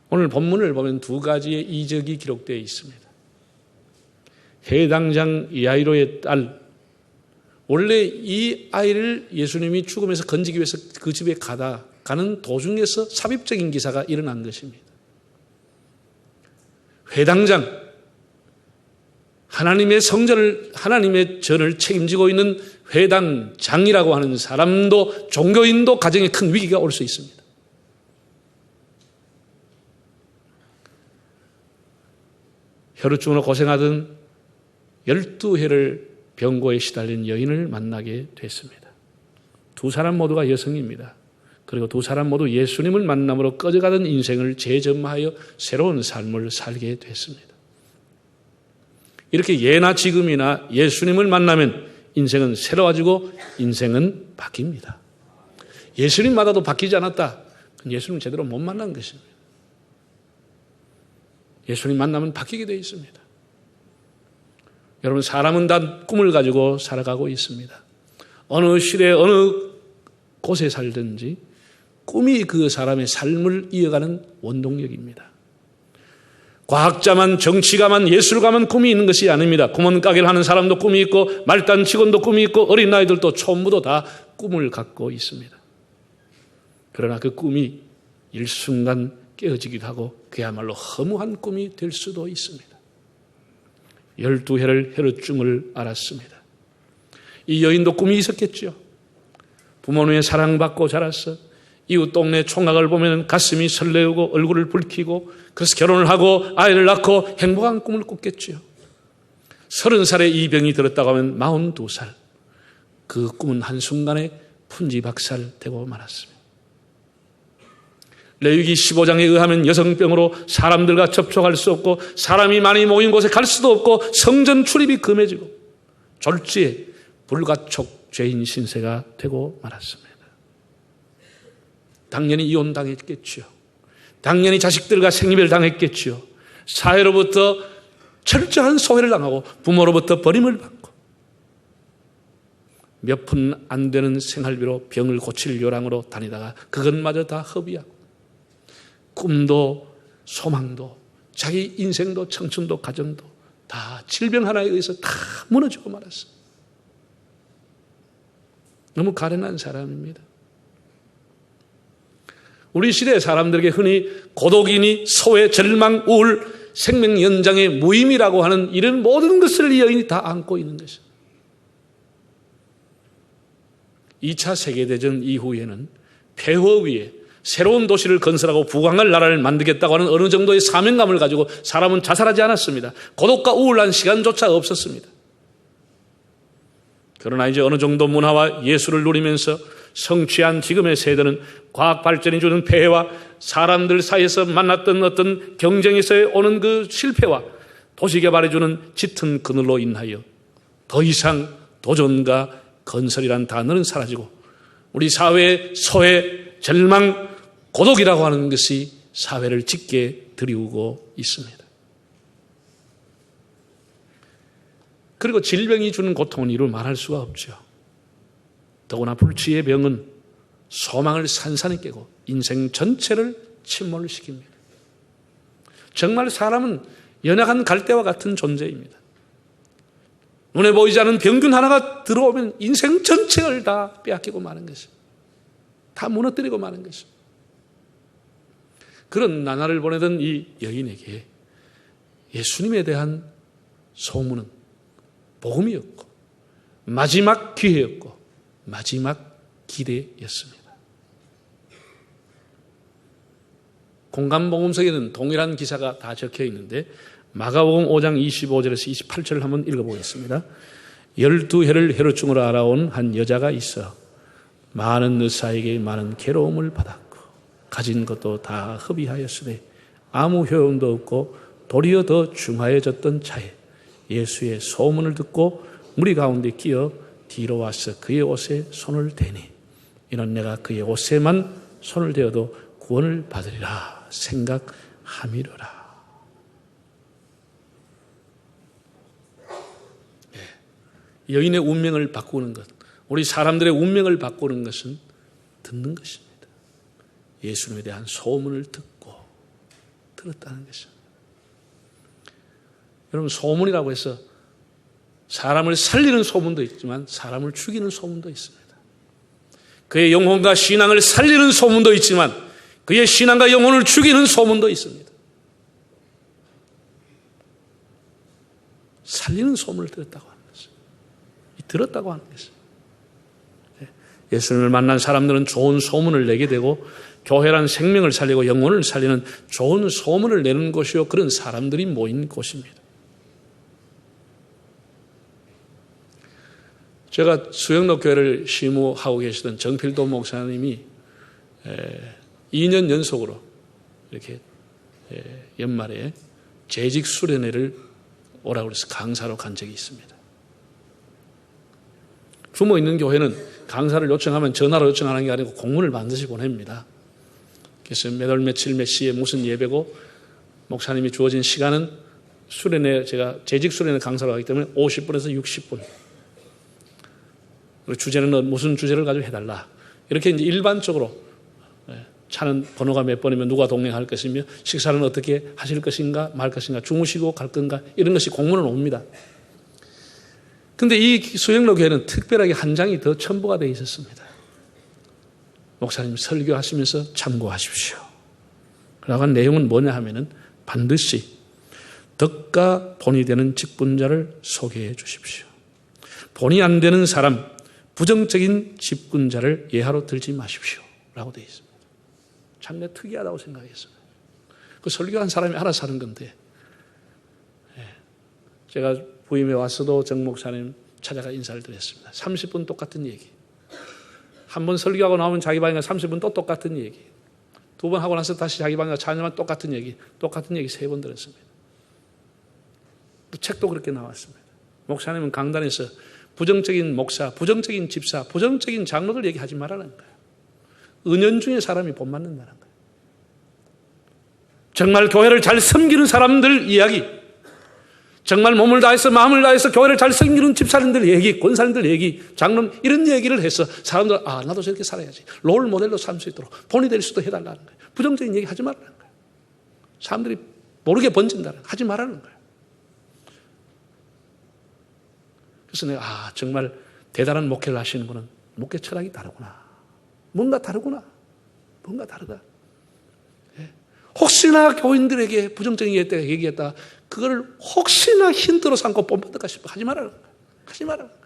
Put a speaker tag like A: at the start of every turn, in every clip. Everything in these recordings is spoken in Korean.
A: 오늘 본문을 보면 두 가지의 이적이 기록되어 있습니다. 해당장 야이로의 딸, 원래 이 아이를 예수님이 죽음에서 건지기 위해서 그 집에 가는 도중에서 삽입적인 기사가 일어난 것입니다. 회당장, 하나님의 성전을, 하나님의 전을 책임지고 있는 회당장이라고 하는 사람도, 종교인도 가정에 큰 위기가 올 수 있습니다. 혈우증으로 고생하던 12해를 병고에 시달린 여인을 만나게 됐습니다. 두 사람 모두가 여성입니다. 그리고 두 사람 모두 예수님을 만남으로 꺼져가던 인생을 재점하여 새로운 삶을 살게 됐습니다. 이렇게 예나 지금이나 예수님을 만나면 인생은 새로워지고 인생은 바뀝니다. 예수님마다도 바뀌지 않았다. 예수님 제대로 못 만난 것입니다. 예수님 만나면 바뀌게 되어 있습니다. 여러분, 사람은 다 꿈을 가지고 살아가고 있습니다. 어느 시대 어느 곳에 살든지 꿈이 그 사람의 삶을 이어가는 원동력입니다. 과학자만, 정치가만, 예술가만 꿈이 있는 것이 아닙니다. 구멍가게를 하는 사람도 꿈이 있고 말단 직원도 꿈이 있고 어린아이들도 전부도 다 꿈을 갖고 있습니다. 그러나 그 꿈이 일순간 깨어지기도 하고 그야말로 허무한 꿈이 될 수도 있습니다. 12해를 혈우증을 앓았습니다. 이 여인도 꿈이 있었겠죠. 부모님의 사랑받고 자랐어. 이웃 동네 총각을 보면 가슴이 설레우고 얼굴을 붉히고 그래서 결혼을 하고 아이를 낳고 행복한 꿈을 꿨겠죠. 30살에 이 병이 들었다고 하면 42살. 그 꿈은 한순간에 풍지박살되고 말았습니다. 레위기 15장에 의하면 여성병으로 사람들과 접촉할 수 없고 사람이 많이 모인 곳에 갈 수도 없고 성전 출입이 금해지고 졸지에 불가촉 죄인 신세가 되고 말았습니다. 당연히 이혼당했겠지요. 당연히 자식들과 생이별 당했겠지요. 사회로부터 철저한 소외를 당하고 부모로부터 버림을 받고 몇 푼 안 되는 생활비로 병을 고칠 요량으로 다니다가 그것마저 다 허비하고 꿈도 소망도 자기 인생도 청춘도 가정도 다 질병 하나에 의해서 다 무너지고 말았어요. 너무 가련한 사람입니다. 우리 시대의 사람들에게 흔히 고독이니 소외, 절망, 우울, 생명 연장의 무의미라고 하는 이런 모든 것을 이 여인이 다 안고 있는 것입니다. 2차 세계대전 이후에는 폐허 위에 새로운 도시를 건설하고 부강할 나라를 만들겠다고 하는 어느 정도의 사명감을 가지고 사람은 자살하지 않았습니다. 고독과 우울한 시간조차 없었습니다. 그러나 이제 어느 정도 문화와 예술을 누리면서 성취한 지금의 세대는 과학 발전이 주는 폐해와 사람들 사이에서 만났던 어떤 경쟁에서 오는 그 실패와 도시개발이 주는 짙은 그늘로 인하여 더 이상 도전과 건설이란 단어는 사라지고 우리 사회의 소외, 절망, 고독이라고 하는 것이 사회를 짙게 드리우고 있습니다. 그리고 질병이 주는 고통은 이루 말할 수가 없죠. 더구나 불치의 병은 소망을 산산히 깨고 인생 전체를 침몰시킵니다. 정말 사람은 연약한 갈대와 같은 존재입니다. 눈에 보이지 않는 병균 하나가 들어오면 인생 전체를 다 빼앗기고 마는 것입니다. 다 무너뜨리고 마는 것입니다. 그런 나날을 보내던 이 여인에게 예수님에 대한 소문은 복음이었고 마지막 기회였고 마지막 기대였습니다. 공간복음서에는 동일한 기사가 다 적혀 있는데 마가복음 5장 25절에서 28절을 한번 읽어보겠습니다. 12해를 혈우증으로 알아온 한 여자가 있어 많은 의사에게 많은 괴로움을 받았고 가진 것도 다 허비하였으되 아무 효용도 없고 도리어 더 중하여졌던 차에 예수의 소문을 듣고 무리 가운데 끼어 뒤로 와서 그의 옷에 손을 대니 이는 내가 그의 옷에만 손을 대어도 구원을 받으리라 생각함이로라. 여인의 운명을 바꾸는 것, 우리 사람들의 운명을 바꾸는 것은 듣는 것입니다. 예수님에 대한 소문을 듣고 들었다는 것이죠. 여러분, 소문이라고 해서 사람을 살리는 소문도 있지만 사람을 죽이는 소문도 있습니다. 그의 영혼과 신앙을 살리는 소문도 있지만 그의 신앙과 영혼을 죽이는 소문도 있습니다. 살리는 소문을 들었다고 하는 것이죠. 들었다고 하는 것이죠. 예수님을 만난 사람들은 좋은 소문을 내게 되고 교회란 생명을 살리고 영혼을 살리는 좋은 소문을 내는 곳이요, 그런 사람들이 모인 곳입니다. 제가 수영로 교회를 시무하고 계시던 정필도 목사님이 2년 연속으로 이렇게 연말에 재직 수련회를 오라고 해서 강사로 간 적이 있습니다. 규모 있는 교회는 강사를 요청하면 전화로 요청하는 게 아니고 공문을 반드시 보냅니다. 그래서 몇 월 며칠 몇 시에 무슨 예배고 목사님이 주어진 시간은 수련회, 제가 재직 수련회 강사로 하기 때문에 50분에서 60분. 그리고 주제는 무슨 주제를 가지고 해달라. 이렇게 이제 일반적으로 차는 번호가 몇 번이면 누가 동행할 것이며 식사는 어떻게 하실 것인가 말 것인가 주무시고 갈 건가 이런 것이 공문은 옵니다. 그런데 이 수영로 교회는 특별하게 한 장이 더 첨부가 되어 있었습니다. 목사님 설교하시면서 참고하십시오. 라고 한 내용은 뭐냐 하면은 반드시 덕과 본이 되는 직분자를 소개해 주십시오. 본이 안 되는 사람, 부정적인 직분자를 예하로 들지 마십시오. 라고 되어 있습니다. 참 내 특이하다고 생각했어요. 그 설교한 사람이 알아서 하는 건데, 제가 부임에 왔어도 정 목사님 찾아가 인사를 드렸습니다. 30분 똑같은 얘기. 한 번 설교하고 나오면 자기 방에 30분 또 똑같은 얘기. 두 번 하고 나서 다시 자기 방에 찬양하면 똑같은 얘기 3번 들었습니다. 또 책도 그렇게 나왔습니다. 목사님은 강단에서 부정적인 목사, 부정적인 집사, 부정적인 장로들 얘기하지 말라는 거예요. 은연중에 사람이 본받는다는 거예요. 정말 교회를 잘 섬기는 사람들 이야기, 정말 몸을 다해서 마음을 다해서 교회를 잘 섬기는 집사님들 얘기, 권사님들 얘기, 장로 이런 얘기를 해서 사람들 나도 저렇게 살아야지. 롤 모델로 살 수 있도록 본이 될 수도 해달라는 거예요. 부정적인 얘기 하지 말라는 거예요. 사람들이 모르게 번진다는 거예요. 하지 말라는 거예요. 그래서 내가 정말 대단한 목회를 하시는 분은 목회 철학이 다르구나. 뭔가 다르구나. 뭔가 다르다. 혹시나 교인들에게 부정적인 얘기했다. 그걸 혹시나 힌트로 삼고 본받을까 싶어 하지 말라는 거야. 하지 말라는 거야.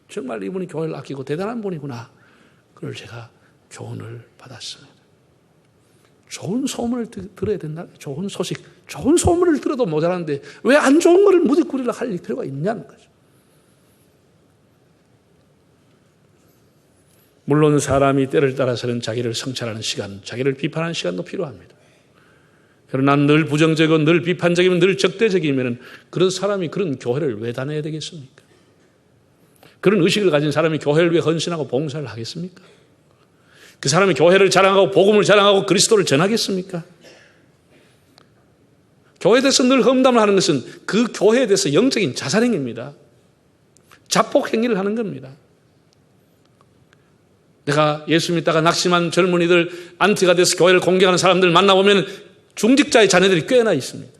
A: 정말 이분이 교회를 아끼고 대단한 분이구나. 그걸 제가 교훈을 받았습니다. 좋은 소문을 들어야 된다. 좋은 소식, 좋은 소문을 들어도 모자란데 왜 안 좋은 거를 무디꾸리라 할 필요가 있냐는 거죠. 물론 사람이 때를 따라서는 자기를 성찰하는 시간, 자기를 비판하는 시간도 필요합니다. 그러나 늘 부정적이고 늘 비판적이면 늘 적대적이면 그런 사람이 그런 교회를 왜 다녀야 되겠습니까? 그런 의식을 가진 사람이 교회를 위해 헌신하고 봉사를 하겠습니까? 그 사람이 교회를 자랑하고 복음을 자랑하고 그리스도를 전하겠습니까? 교회에 대해서 늘 험담을 하는 것은 그 교회에 대해서 영적인 자살행위입니다. 자폭 행위를 하는 겁니다. 내가 예수 믿다가 낙심한 젊은이들, 안티가 돼서 교회를 공격하는 사람들 만나보면 중직자의 자녀들이 꽤나 있습니다.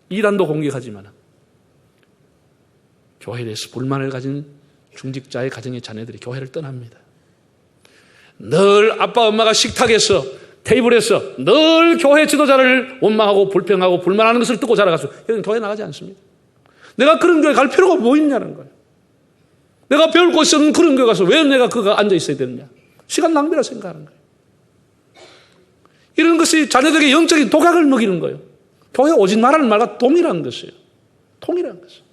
A: 이란도 공격하지만 교회에 대해서 불만을 가진 중직자의 가정의 자녀들이 교회를 떠납니다. 늘 아빠 엄마가 식탁에서 테이블에서 늘 교회 지도자를 원망하고 불평하고 불만하는 것을 듣고 자라가서 여기는 교회 나가지 않습니다. 내가 그런 교회 갈 필요가 뭐 있냐는 거예요. 내가 배울 곳이 없는 그런 교회 가서 왜 내가 그거 앉아 있어야 되느냐. 시간 낭비라 생각하는 거예요. 이런 것이 자녀들에게 영적인 독약을 먹이는 거예요. 교회 오지 말라는 말과 동일한 것이에요. 동일한 것이에요.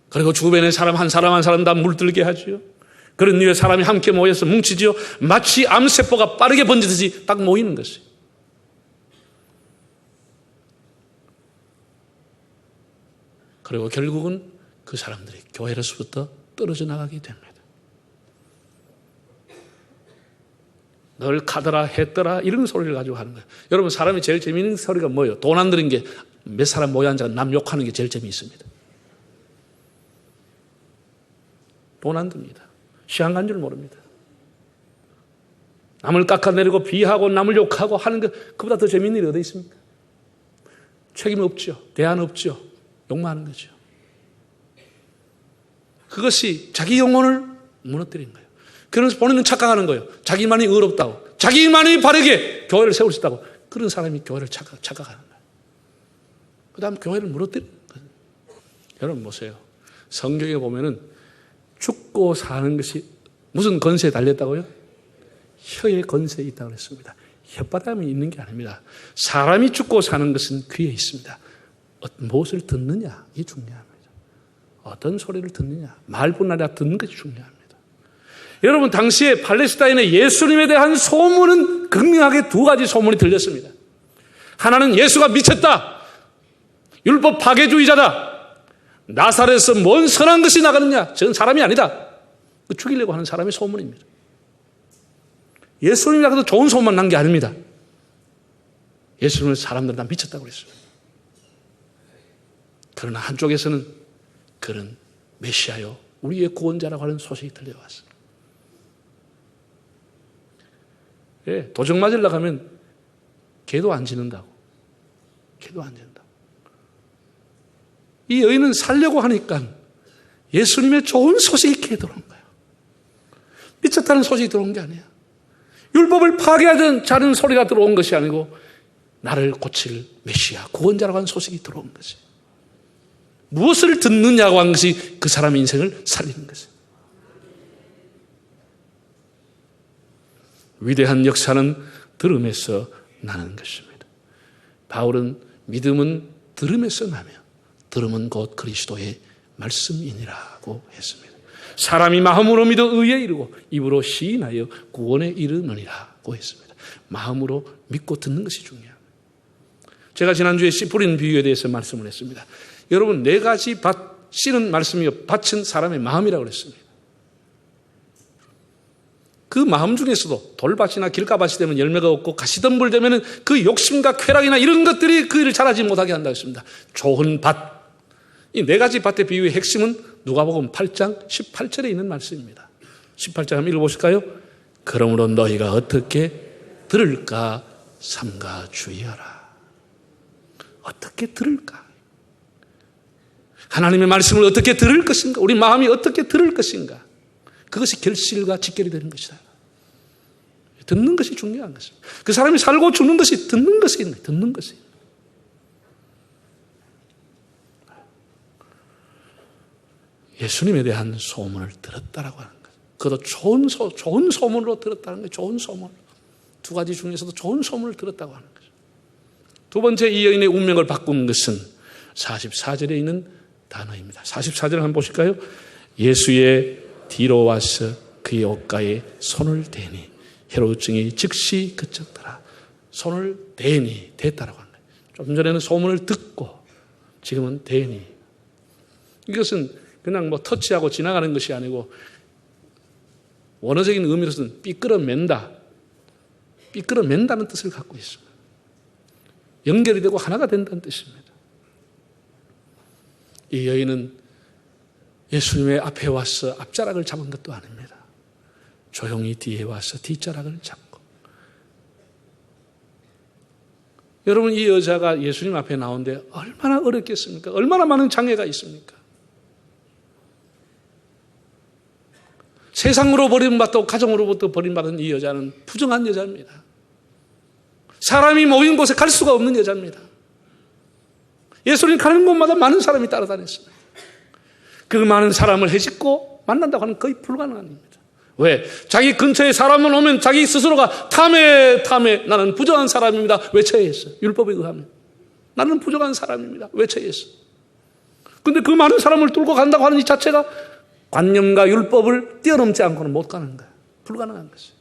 A: 그리고 주변에 사람 한 사람 다 물들게 하지요. 그런 류의 사람이 함께 모여서 뭉치지요. 마치 암세포가 빠르게 번지듯이 딱 모이는 것이에요. 그리고 결국은 그 사람들이 교회로부터 떨어져 나가게 됩니다. 늘 가더라 했더라 이런 소리를 가지고 하는 거예요. 여러분 사람이 제일 재미있는 소리가 뭐예요? 돈 안 드는 게 몇 사람 모여 앉아 남 욕하는 게 제일 재미있습니다. 돈 안 듭니다. 시간 간 줄 모릅니다. 남을 깎아내리고 비하고 남을 욕하고 하는 것, 그보다 더 재미있는 일이 어디 있습니까? 책임 없죠. 대안 없죠. 욕만 하는 거죠. 그것이 자기 영혼을 무너뜨리는 거예요. 그러면서 본인은 착각하는 거예요. 자기만이 의롭다고, 자기만이 바르게 교회를 세울 수 있다고. 그런 사람이 교회를 착각하는 거예요. 그 다음 교회를 무너뜨리는 거예요. 여러분 보세요. 성경에 보면은 죽고 사는 것이 무슨 건세에 달렸다고요? 혀의 건세에 있다고 그랬습니다. 혓바람이 있는 게 아닙니다. 사람이 죽고 사는 것은 귀에 있습니다. 무엇을 듣느냐, 이게 중요합니다. 어떤 소리를 듣느냐, 말뿐 아니라 듣는 것이 중요합니다. 여러분, 당시에 팔레스타인의 예수님에 대한 소문은 극명하게 두 가지 소문이 들렸습니다. 하나는 예수가 미쳤다, 율법 파괴주의자다, 나사렛에서 뭔 선한 것이 나가느냐, 저는 사람이 아니다, 죽이려고 하는 사람의 소문입니다. 예수님이라도 좋은 소문만 난 게 아닙니다. 예수님을 사람들은 다 미쳤다고 그랬습니다. 그러나 한쪽에서는 그런 메시아요, 우리의 구원자라고 하는 소식이 들려왔습니다. 예, 도적 맞으려고 하면 개도 안 짖는다고. 개도 안 짖는다고. 이 여인은 살려고 하니까 예수님의 좋은 소식이 귀에 들어온 거예요. 미쳤다는 소식이 들어온 게 아니야. 율법을 파괴하던 자는 소리가 들어온 것이 아니고 나를 고칠 메시아, 구원자라고 하는 소식이 들어온 것이. 무엇을 듣느냐고 한 것이 그 사람의 인생을 살리는 것이에요. 위대한 역사는 들음에서 나는 것입니다. 바울은 믿음은 들음에서 나며 들음은 곧 그리스도의 말씀이니라고 했습니다. 사람이 마음으로 믿어 의에 이르고 입으로 시인하여 구원에 이르느니라고 했습니다. 마음으로 믿고 듣는 것이 중요합니다. 제가 지난주에 씨 뿌리는 비유에 대해서 말씀을 했습니다. 여러분, 네 가지 밭, 씨는 말씀이요, 밭은 사람의 마음이라고 그랬습니다. 그 마음 중에서도 돌밭이나 길가밭이 되면 열매가 없고 가시덤불 되면 그 욕심과 쾌락이나 이런 것들이 그 일을 잘하지 못하게 한다고 했습니다. 좋은 밭, 이 네 가지 밭의 비유의 핵심은 누가복음 8장 18절에 있는 말씀입니다. 18절 한번 읽어보실까요? 그러므로 너희가 어떻게 들을까 삼가 주의하라. 어떻게 들을까? 하나님의 말씀을 어떻게 들을 것인가? 우리 마음이 어떻게 들을 것인가? 그것이 결실과 직결이 되는 것이다. 듣는 것이 중요한 것입니다. 그 사람이 살고 죽는 것이 듣는 것이 있는 거예요. 듣는 것이. 예수님에 대한 소문을 들었다라고 하는 것. 그것도 좋은 소문으로 들었다는 거예요. 좋은 소문. 두 가지 중에서도 좋은 소문을 들었다고 하는 거죠. 두 번째, 이 여인의 운명을 바꾼 것은 44절에 있는 단어입니다. 44절을 한번 보실까요? 예수의 뒤로 와서 그의 옷가에 손을 대니 혈루증이 즉시 그쳤더라. 손을 대니, 댔다라고 하는 거예요. 좀 전에는 소문을 듣고 지금은 대니. 이것은 그냥 뭐 터치하고 지나가는 것이 아니고 원어적인 의미로서는 삐끌어맨다. 삐끌어맨다는 뜻을 갖고 있습니다. 연결이 되고 하나가 된다는 뜻입니다. 이 여인은 예수님의 앞에 와서 앞자락을 잡은 것도 아닙니다. 조용히 뒤에 와서 뒷자락을 잡고. 여러분, 이 여자가 예수님 앞에 나오는데 얼마나 어렵겠습니까? 얼마나 많은 장애가 있습니까? 세상으로 버림받고 가정으로부터 버림받은 이 여자는 부정한 여자입니다. 사람이 모인 곳에 갈 수가 없는 여자입니다. 예수님 가는 곳마다 많은 사람이 따라다녔습니다. 그 많은 사람을 헤집고 만난다고 하는 거의 불가능한 일입니다. 왜? 자기 근처에 사람을 오면 자기 스스로가 탐해 나는 부정한 사람입니다. 외쳐야 했어. 율법에 의하면. 나는 부정한 사람입니다. 외쳐야 했어. 근데 그 많은 사람을 뚫고 간다고 하는 이 자체가 관념과 율법을 뛰어넘지 않고는 못 가는 거예요. 불가능한 것이에요.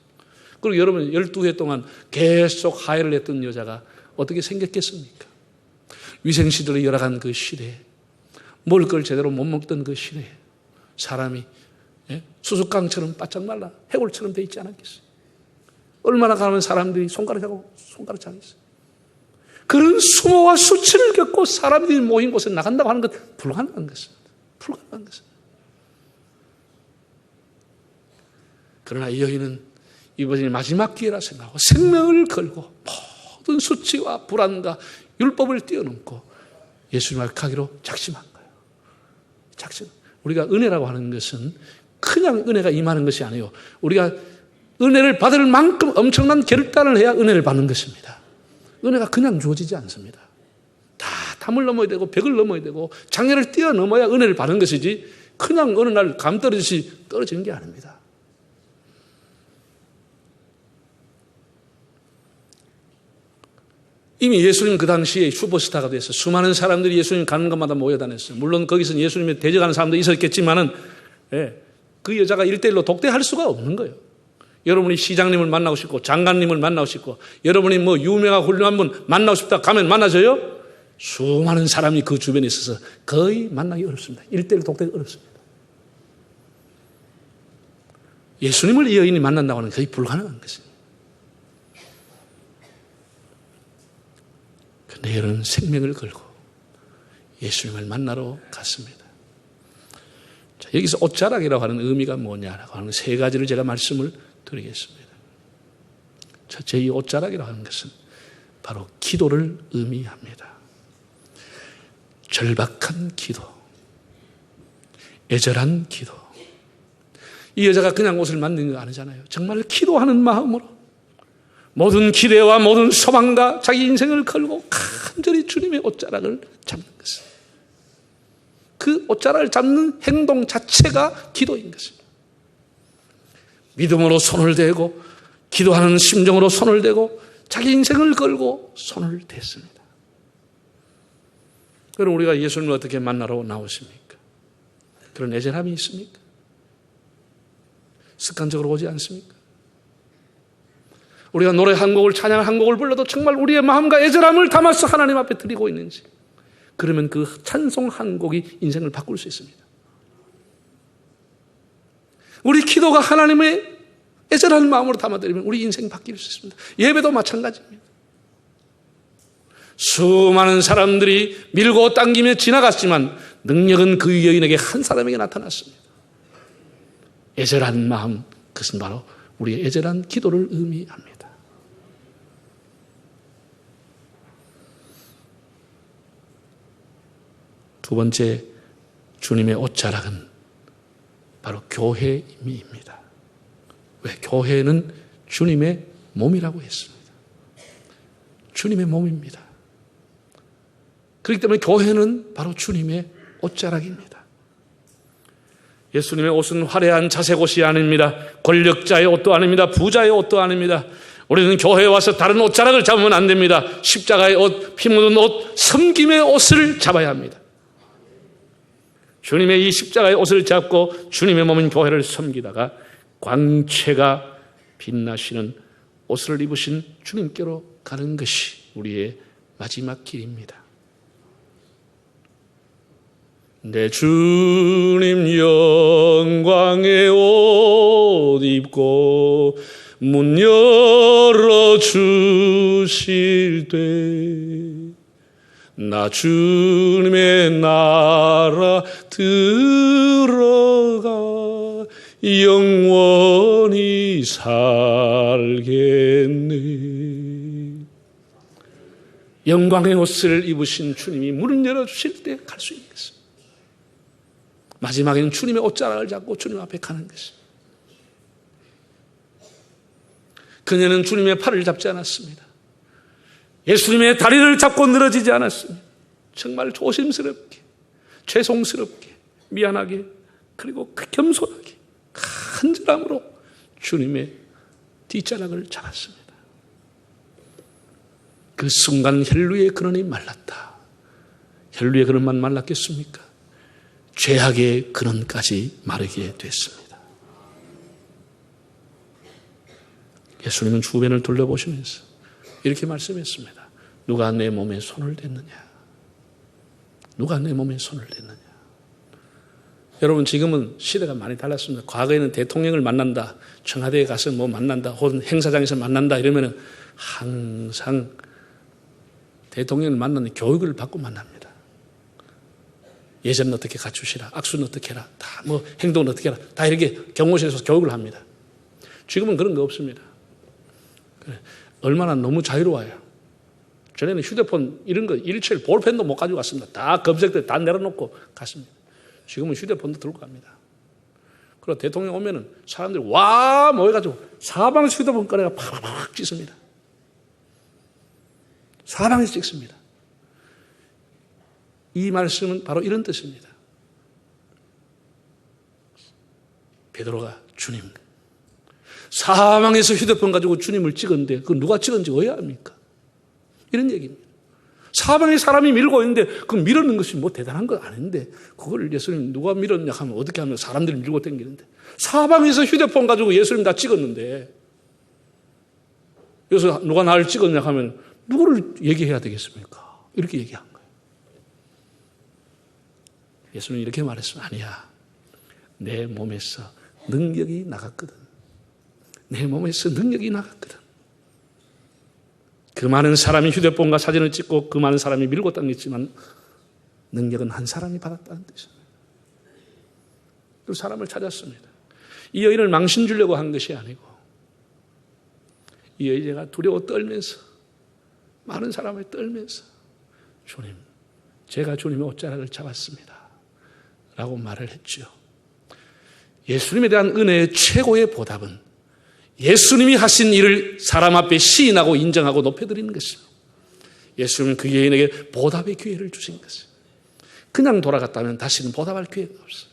A: 그리고 여러분, 12회 동안 계속 하혈을 했던 여자가 어떻게 생겼겠습니까? 위생시설이 열악한 그 시대에, 먹을 걸 제대로 못 먹던 그 시대에 사람이 수수깡처럼 바짝 말라 해골처럼 돼 있지 않았겠어요? 얼마나 가면 사람들이 손가락하고 손가락하겠어요? 그런 수모와 수치를 겪고 사람들이 모인 곳에 나간다고 하는 것 불가능한 것입니다. 불가능한 것입니다. 그러나 이 여인은 이번이 마지막 기회라 생각하고 생명을 걸고 모든 수치와 불안과 율법을 뛰어넘고 예수님을 가기로 작심한 거예요. 작심. 우리가 은혜라고 하는 것은 그냥 은혜가 임하는 것이 아니에요. 우리가 은혜를 받을 만큼 엄청난 결단을 해야 은혜를 받는 것입니다. 은혜가 그냥 주어지지 않습니다. 다 담을 넘어야 되고 벽을 넘어야 되고 장애를 뛰어넘어야 은혜를 받는 것이지 그냥 어느 날 감 떨어지듯이 떨어지는 게 아닙니다. 이미 예수님 그 당시에 슈퍼스타가 돼서 수많은 사람들이 예수님 가는 곳마다 모여다녔어요. 물론 거기서 예수님을 대적하는 사람도 있었겠지만은 그 여자가 1:1로 독대할 수가 없는 거예요. 여러분이 시장님을 만나고 싶고 장관님을 만나고 싶고 여러분이 뭐 유명하고 훌륭한 분 만나고 싶다 가면 만나져요? 수많은 사람이 그 주변에 있어서 거의 만나기 어렵습니다. 1:1 독대가 어렵습니다. 예수님을 이 여인이 만난다고 하는 거의 불가능한 것입니다. 근데 여러분은 생명을 걸고 예수님을 만나러 갔습니다. 자, 여기서 옷자락이라고 하는 의미가 뭐냐라고 하는 세 가지를 제가 말씀을 드리겠습니다. 첫째, 이 옷자락이라고 하는 것은 바로 기도를 의미합니다. 절박한 기도, 애절한 기도. 이 여자가 그냥 옷을 만드는 거 아니잖아요. 정말 기도하는 마음으로 모든 기대와 모든 소망과 자기 인생을 걸고 간절히 주님의 옷자락을 잡는 것입니다. 그 옷자락을 잡는 행동 자체가 기도인 것입니다. 믿음으로 손을 대고 기도하는 심정으로 손을 대고 자기 인생을 걸고 손을 댔습니다. 그럼 우리가 예수님을 어떻게 만나러 나오십니까? 그런 애절함이 있습니까? 습관적으로 오지 않습니까? 우리가 노래 한 곡을 찬양 한 곡을 불러도 정말 우리의 마음과 애절함을 담아서 하나님 앞에 드리고 있는지, 그러면 그 찬송 한 곡이 인생을 바꿀 수 있습니다. 우리 기도가 하나님의 애절한 마음으로 담아드리면 우리 인생 바뀔 수 있습니다. 예배도 마찬가지입니다. 수많은 사람들이 밀고 당기며 지나갔지만 능력은 그 여인에게 한 사람에게 나타났습니다. 애절한 마음, 그것은 바로 우리의 애절한 기도를 의미합니다. 두 번째, 주님의 옷자락은 바로 교회임입니다. 왜? 교회는 주님의 몸이라고 했습니다. 주님의 몸입니다. 그렇기 때문에 교회는 바로 주님의 옷자락입니다. 예수님의 옷은 화려한 자색 옷이 아닙니다. 권력자의 옷도 아닙니다. 부자의 옷도 아닙니다. 우리는 교회에 와서 다른 옷자락을 잡으면 안 됩니다. 십자가의 옷, 피 묻은 옷, 섬김의 옷을 잡아야 합니다. 주님의 이 십자가의 옷을 잡고 주님의 몸인 교회를 섬기다가 광채가 빛나시는 옷을 입으신 주님께로 가는 것이 우리의 마지막 길입니다. 내 주님 영광의 옷 입고 문 열어 주실 때 나 주님의 나라 들어가 영원히 살겠네. 영광의 옷을 입으신 주님이 문을 열어주실 때 갈 수 있는 것입니다. 마지막에는 주님의 옷자락을 잡고 주님 앞에 가는 것입니다. 그녀는 주님의 팔을 잡지 않았습니다. 예수님의 다리를 잡고 늘어지지 않았습니다. 정말 조심스럽게, 죄송스럽게, 미안하게, 그리고 겸손하게, 간절함으로 주님의 뒷자락을 잡았습니다. 그 순간 혈루의 근원이 말랐다. 혈루의 근원만 말랐겠습니까? 죄악의 근원까지 마르게 됐습니다. 예수님은 주변을 둘러보시면서 이렇게 말씀했습니다. 누가 내 몸에 손을 댔느냐? 누가 내 몸에 손을 댔느냐? 여러분, 지금은 시대가 많이 달랐습니다. 과거에는 대통령을 만난다, 청와대에 가서 뭐 만난다, 혹은 행사장에서 만난다 이러면은 항상 대통령을 만나는 교육을 받고 만납니다. 예절은 어떻게 갖추시라, 악수는 어떻게 해라, 다 뭐 행동은 어떻게 해라, 다 이렇게 경호실에서 교육을 합니다. 지금은 그런 거 없습니다. 얼마나 너무 자유로워요. 전에는 휴대폰 이런 거 일체를 볼펜도 못 가지고 갔습니다. 다 검색대 다 내려놓고 갔습니다. 지금은 휴대폰도 들고 갑니다. 그리고 대통령 오면은 사람들이 와 모여가지고 사방에서 휴대폰 꺼내가 팍팍 찍습니다. 사방에서 찍습니다. 이 말씀은 바로 이런 뜻입니다. 베드로가 주님, 사방에서 휴대폰 가지고 주님을 찍었는데 그 누가 찍었는지 어야 합니까? 이런 얘기입니다. 사방에 사람이 밀고 있는데 그 밀어넣는 것이 뭐 대단한 건 아닌데 그걸 예수님 누가 밀었냐 하면 어떻게 하면 사람들이 밀고 당기는데 사방에서 휴대폰 가지고 예수님 다 찍었는데 그래서 누가 나를 찍었냐 하면 누구를 얘기해야 되겠습니까? 이렇게 얘기한 거예요. 예수님은 이렇게 말했어요. 아니야. 내 몸에서 능력이 나갔거든. 내 몸에서 능력이 나갔거든. 그 많은 사람이 휴대폰과 사진을 찍고 그 많은 사람이 밀고 당겼지만 능력은 한 사람이 받았다는 뜻입니다. 그 사람을 찾았습니다. 이 여인을 망신 주려고 한 것이 아니고 이 여인이 두려워 떨면서 많은 사람을 떨면서 주님, 제가 주님의 옷자락을 잡았습니다. 라고 말을 했죠. 예수님에 대한 은혜의 최고의 보답은 예수님이 하신 일을 사람 앞에 시인하고 인정하고 높여드리는 것입니다. 예수님은 그 여인에게 보답의 기회를 주신 것입니다. 그냥 돌아갔다면 다시는 보답할 기회가 없어요.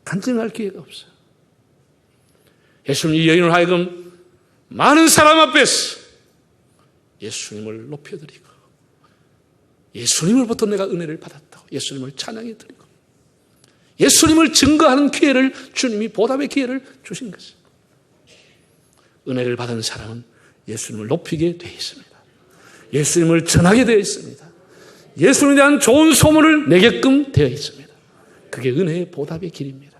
A: 간증할 기회가 없어요. 예수님이 이 여인을 하여금 많은 사람 앞에서 예수님을 높여드리고 예수님으로부터 내가 은혜를 받았다고 예수님을 찬양해드리고 예수님을 증거하는 기회를 주님이 보답의 기회를 주신 것입니다. 은혜를 받은 사람은 예수님을 높이게 되어 있습니다. 예수님을 전하게 되어 있습니다. 예수님에 대한 좋은 소문을 내게끔 되어 있습니다. 그게 은혜의 보답의 길입니다.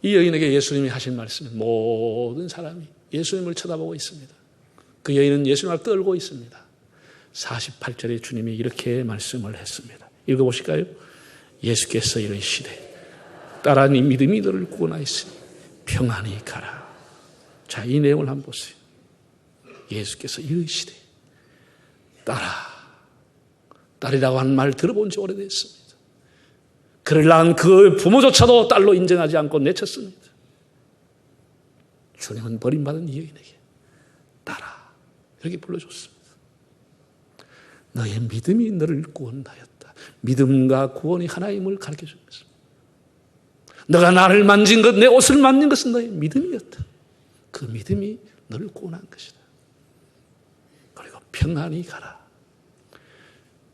A: 이 여인에게 예수님이 하신 말씀은 모든 사람이 예수님을 쳐다보고 있습니다. 그 여인은 예수님 앞에 떨고 있습니다. 48절에 주님이 이렇게 말씀을 했습니다. 읽어보실까요? 예수께서 이르시되 딸아 네 믿음이 너를 구원하였으니 평안히 가라. 자, 이 내용을 한번 보세요. 예수께서 이르시되 딸이라고 하는 말 들어본 지 오래됐습니다. 그를 낳은 그 부모조차도 딸로 인정하지 않고 내쳤습니다. 주님은 버림받은 이 여인에게 딸아 이렇게 불러줬습니다. 너의 믿음이 너를 구원하였다. 믿음과 구원이 하나임을 가르쳐준 것입니다. 너가 나를 만진 것, 내 옷을 만진 것은 너의 믿음이었다. 그 믿음이 너를 구원한 것이다. 그리고 평안히 가라.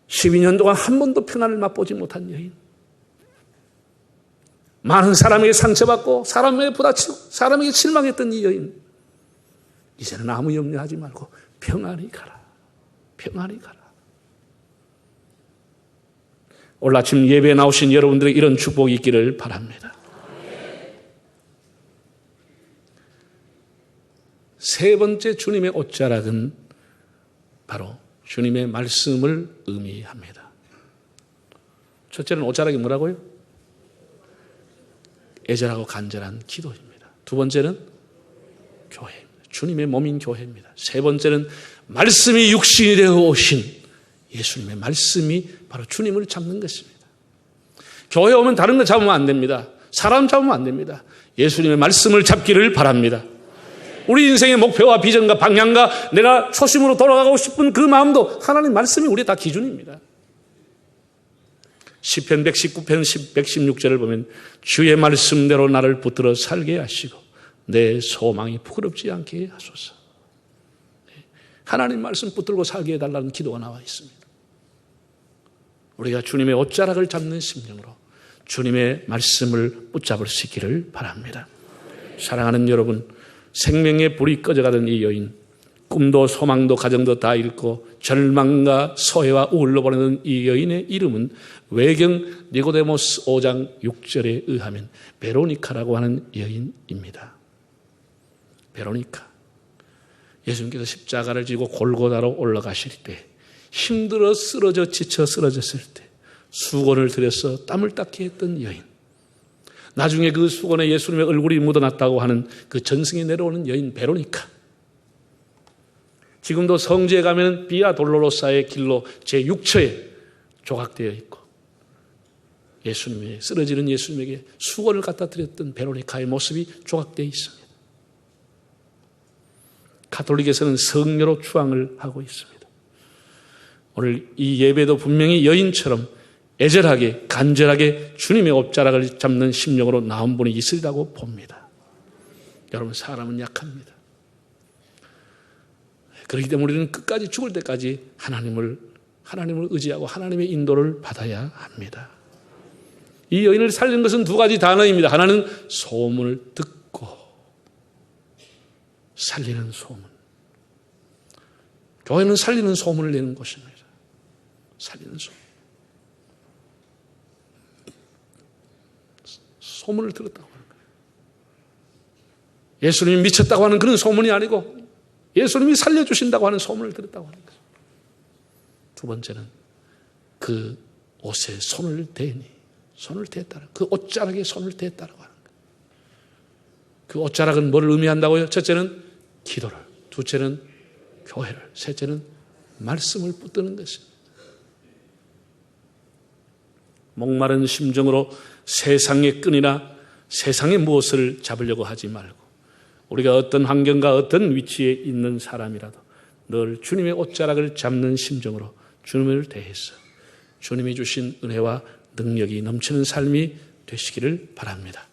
A: 12년 동안 한 번도 평안을 맛보지 못한 여인. 많은 사람에게 상처받고 사람에게 부딪히고 사람에게 실망했던 이 여인. 이제는 아무 염려하지 말고 평안히 가라. 평안히 가라. 오늘 아침 예배에 나오신 여러분들에게 이런 축복이 있기를 바랍니다. 세 번째 주님의 옷자락은 바로 주님의 말씀을 의미합니다. 첫째는 옷자락이 뭐라고요? 애절하고 간절한 기도입니다. 두 번째는 교회입니다. 주님의 몸인 교회입니다. 세 번째는 말씀이 육신이 되어 오신 예수님의 말씀이 바로 주님을 잡는 것입니다. 교회 오면 다른 거 잡으면 안 됩니다. 사람 잡으면 안 됩니다. 예수님의 말씀을 잡기를 바랍니다. 우리 인생의 목표와 비전과 방향과 내가 초심으로 돌아가고 싶은 그 마음도 하나님 말씀이 우리의 다 기준입니다. 시편 119편 116절을 보면 주의 말씀대로 나를 붙들어 살게 하시고 내 소망이 부끄럽지 않게 하소서. 하나님 말씀 붙들고 살게 해달라는 기도가 나와 있습니다. 우리가 주님의 옷자락을 잡는 심령으로 주님의 말씀을 붙잡을 수 있기를 바랍니다. 사랑하는 여러분, 생명의 불이 꺼져가던 이 여인, 꿈도 소망도 가정도 다 잃고 절망과 소외와 우울로 보내는 이 여인의 이름은 외경 니고데모스 5장 6절에 의하면 베로니카라고 하는 여인입니다. 베로니카. 예수님께서 십자가를 지고 골고다로 올라가실 때 힘들어 쓰러져 지쳐 쓰러졌을 때 수건을 들여서 땀을 닦게 했던 여인. 나중에 그 수건에 예수님의 얼굴이 묻어났다고 하는 그 전승에 내려오는 여인 베로니카. 지금도 성지에 가면 비아 돌로로사의 길로 제6처에 조각되어 있고 예수님의 쓰러지는 예수님에게 수건을 갖다 드렸던 베로니카의 모습이 조각되어 있습니다. 가톨릭에서는 성녀로 추앙을 하고 있습니다. 오늘 이 예배도 분명히 여인처럼 애절하게 간절하게 주님의 옷자락을 잡는 심령으로 나온 분이 있으리라고 봅니다. 여러분, 사람은 약합니다. 그렇기 때문에 우리는 끝까지 죽을 때까지 하나님을 의지하고 하나님의 인도를 받아야 합니다. 이 여인을 살리는 것은 두 가지 단어입니다. 하나는 소문을 듣고 살리는 소문. 교회는 살리는 소문을 내는 곳입니다. 살리는 소문. 소문을 들었다고 하는 거예요. 예수님이 미쳤다고 하는 그런 소문이 아니고 예수님이 살려주신다고 하는 소문을 들었다고 하는 거예요. 두 번째는 그 옷에 손을 대했다는, 그 옷자락에 손을 대했다고 하는 거예요. 그 옷자락은 뭐를 의미한다고요? 첫째는 기도를, 둘째는 교회를, 셋째는 말씀을 붙드는 것입니다. 목마른 심정으로 세상의 끈이나 세상의 무엇을 잡으려고 하지 말고 우리가 어떤 환경과 어떤 위치에 있는 사람이라도 늘 주님의 옷자락을 잡는 심정으로 주님을 대해서 주님이 주신 은혜와 능력이 넘치는 삶이 되시기를 바랍니다.